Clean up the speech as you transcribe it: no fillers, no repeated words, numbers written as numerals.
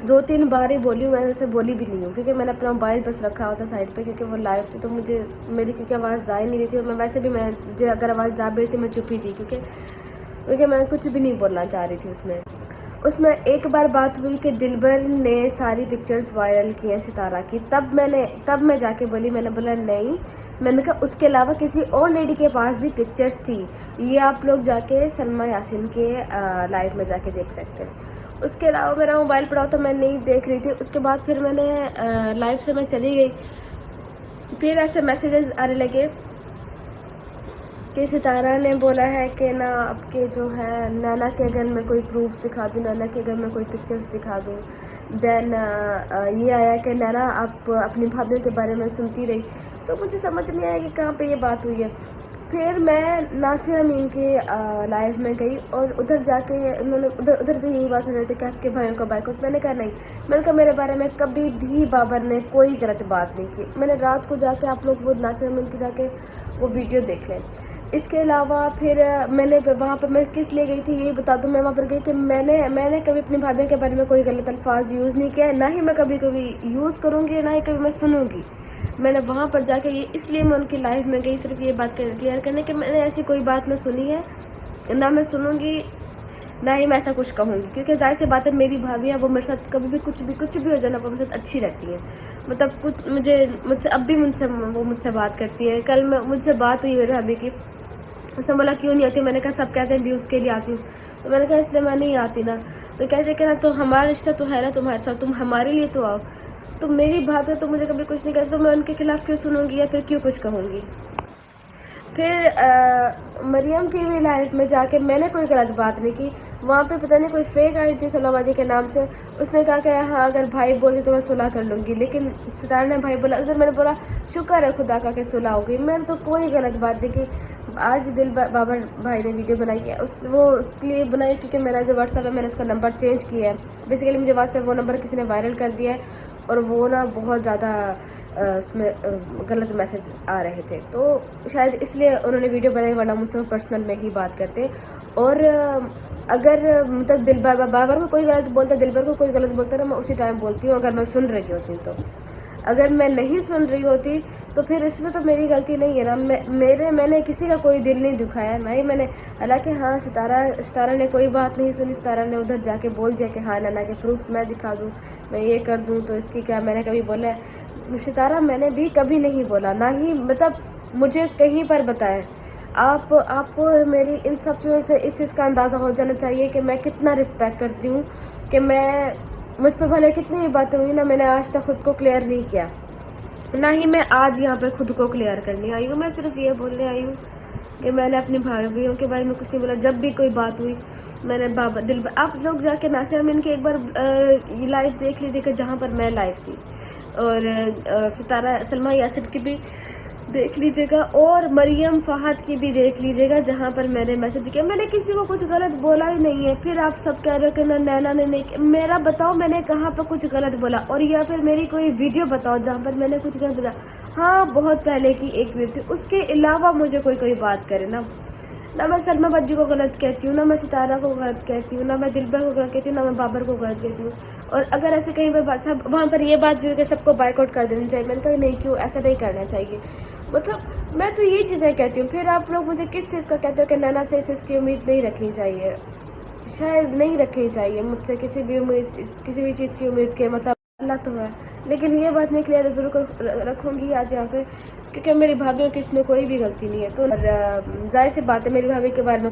2-3 बार ही बोली हूँ, मैं ऐसे बोली भी नहीं हूँ क्योंकि मैंने अपना मोबाइल बस रखा हुआ था साइड पे क्योंकि वो लाइव थी, तो मुझे मेरी क्योंकि आवाज़ जा ही नहीं रही थी। और मैं वैसे भी मैं अगर आवाज़ जा भी रही थी मैं चुप ही थी क्योंकि मैं कुछ भी नहीं बोलना चाह रही थी। उसमें एक बार बात हुई कि दिलबर ने सारी पिक्चर्स वायरल की हैं सितारा की, तब मैं जाके बोली, मैंने बोला नहीं, मैंने कहा उसके अलावा किसी और लेडी के पास भी पिक्चर्स थी, ये आप लोग जाके सलमा यासीन के लाइव में जाके देख सकते हैं। उसके अलावा मेरा मोबाइल पड़ा तो मैं नहीं देख रही थी। उसके बाद फिर मैंने लाइव से मैं चली गई, फिर ऐसे मैसेजेस आने लगे कि सितारा ने बोला है कि ना आपके जो है नैना के अगर मैं कोई प्रूफ दिखा दूँ, नैना के अगर मैं कोई पिक्चर्स दिखा दूँ। देन ये आया कि नैना आप अपनी भाभीयों के बारे में सुनती रही, तो मुझे समझ नहीं आया कि कहाँ पे ये बात हुई है। फिर मैं नासिर अमीन के लाइव में गई और उधर जाके उन्होंने उधर भी यही बात हो रही थी कि आपके भाइयों का बाइकआउट। मैंने कहा नहीं, मैंने कहा मेरे बारे में कभी भी बाबर ने कोई गलत बात नहीं की। मैंने रात को जाके आप लोग वो नासिर अमीन की जाके वो वीडियो देख लें। इसके अलावा फिर मैंने वहाँ पर मैं किस लिए गई थी ये बता दूँ। मैं वहाँ पर गई कि मैंने कभी अपनी भाभी के बारे में कोई गलत अल्फाज यूज़ नहीं किया, ना ही मैं कभी यूज़ करूँगी, ना ही कभी मैं सुनूँगी। मैंने वहाँ पर जाके ये इसलिए मैं उनकी लाइफ में गई सिर्फ ये बात क्लियर करने कि मैंने ऐसी कोई बात ना सुनी है, ना मैं सुनूँगी, ना ही मैं ऐसा कुछ कहूँगी। क्योंकि जाहिर सी बात है मेरी भाभी है, वो मेरे साथ कभी भी कुछ भी हो जाना, वो मेरे साथ अच्छी रहती है। मतलब कुछ मुझसे अब भी वो मुझसे बात करती है। कल मुझसे बात हुई मेरी भाभी की, उसने बोला क्यों नहीं आती। मैंने कहा सब कहते हैं व्यूज़ के लिए आती हूँ, तो मैंने कहा इसलिए मैं नहीं आती ना। तो कहते कि ना तो हमारा रिश्ता तो है ना तुम्हारे साथ, तुम हमारे लिए तो आओ। तो मेरी भाभी तो मुझे कभी कुछ नहीं कहती, तो मैं उनके खिलाफ़ क्यों सुनूंगी या फिर क्यों कुछ कहूँगी। फिर मरियम की भी लाइफ में जाके मैंने कोई गलत बात नहीं की। वहाँ पे पता नहीं कोई फेक आई थी सलाबाजी के नाम से, उसने कहा कि हाँ अगर भाई बोलते तो मैं सुलह कर लूँगी, लेकिन सितारा ने भाई बोला। सर मैंने बोला शुक्र है खुदा का कि सुलह हो गई, मैंने तो कोई गलत बात नहीं की। आज बाबर भाई ने वीडियो बनाई है, वो उसके लिए बनाई क्योंकि मेरा जो व्हाट्सएप है मैंने उसका नंबर चेंज किया है। बेसिकली मुझे व्हाट्सएप वो नंबर किसी ने वायरल कर दिया है और वो ना बहुत ज़्यादा उसमें गलत मैसेज आ रहे थे, तो शायद इसलिए उन्होंने वीडियो बनाई, वरना मुझसे पर्सनल में ही बात करते। और अगर मतलब बाबर को कोई गलत बोलता, दिलबर को कोई गलत बोलता ना, मैं उसी टाइम बोलती हूँ अगर मैं सुन रही होती तो। अगर मैं नहीं सुन रही होती तो फिर इसमें तो मेरी गलती नहीं है ना। मैंने किसी का कोई दिल नहीं दुखाया, ना ही मैंने। हालांकि हाँ सितारा ने कोई बात नहीं सुनी। सितारा ने उधर जाके बोल दिया कि हाँ नैना के प्रूफ मैं दिखा दूँ, मैं ये कर दूँ, तो इसकी क्या मैंने कभी बोला है। सितारा मैंने भी कभी नहीं बोला, ना ही मतलब मुझे कहीं पर बताया। आपको मेरी इन सब चीज़ों से इस चीज़ का अंदाज़ा हो जाना चाहिए कि मैं कितना रिस्पेक्ट करती हूँ, कि मुझ पर भले कितनी भी बातें हुई ना, मैंने आज तक खुद को क्लियर नहीं किया, ना ही मैं आज यहाँ पे खुद को क्लियर करने आई हूँ। मैं सिर्फ ये बोलने आई हूँ कि मैंने अपनी भाइयों के बारे में कुछ नहीं बोला। जब भी कोई बात हुई मैंने आप लोग जाके नासिर अमीन की एक बार लाइव देख लीजिएगा जहाँ पर मैं लाइव थी, और सितारा सलमा यासिन की भी देख लीजिएगा, और मरियम फहद की भी देख लीजिएगा जहाँ पर मैंने मैसेज किया। मैंने किसी को कुछ गलत बोला ही नहीं है। फिर आप सब कह रहे हो कि नैना ने नहीं, मेरा बताओ मैंने कहाँ पर कुछ गलत बोला, और या फिर मेरी कोई वीडियो बताओ जहाँ पर मैंने कुछ गलत बोला। हाँ बहुत पहले की एक वीडियो थी, उसके अलावा मुझे कोई बात करे ना मैं सलमा बज्जू को गलत कहती हूँ, ना मैं सितारा को गलत कहती हूँ, ना मैं दिलबर को गलत कहती हूँ, ना मैं बाबर को गलत कहती हूँ। और अगर ऐसे कहीं पर सब वहाँ पर ये बात भी हो कि सबको बाइकआउट कर देना चाहिए, मैंने कहा नहीं, क्यों ऐसा नहीं करना चाहिए। मतलब मैं तो ये चीज़ें कहती हूँ। फिर आप लोग मुझे किस चीज़ का कहते हो कि नैना से इसकी उम्मीद नहीं रखनी चाहिए, शायद नहीं रखनी चाहिए मुझसे किसी भी चीज़ की उम्मीद के, मतलब अल्लाह तो है। लेकिन ये बात मैं क्लियर ज़रूर रखूँगी आज यहाँ पे, क्योंकि मेरी भाभीयों की इसमें कोई भी गलती नहीं है। तो जाहिर सी बात है मेरी भाभी के बारे में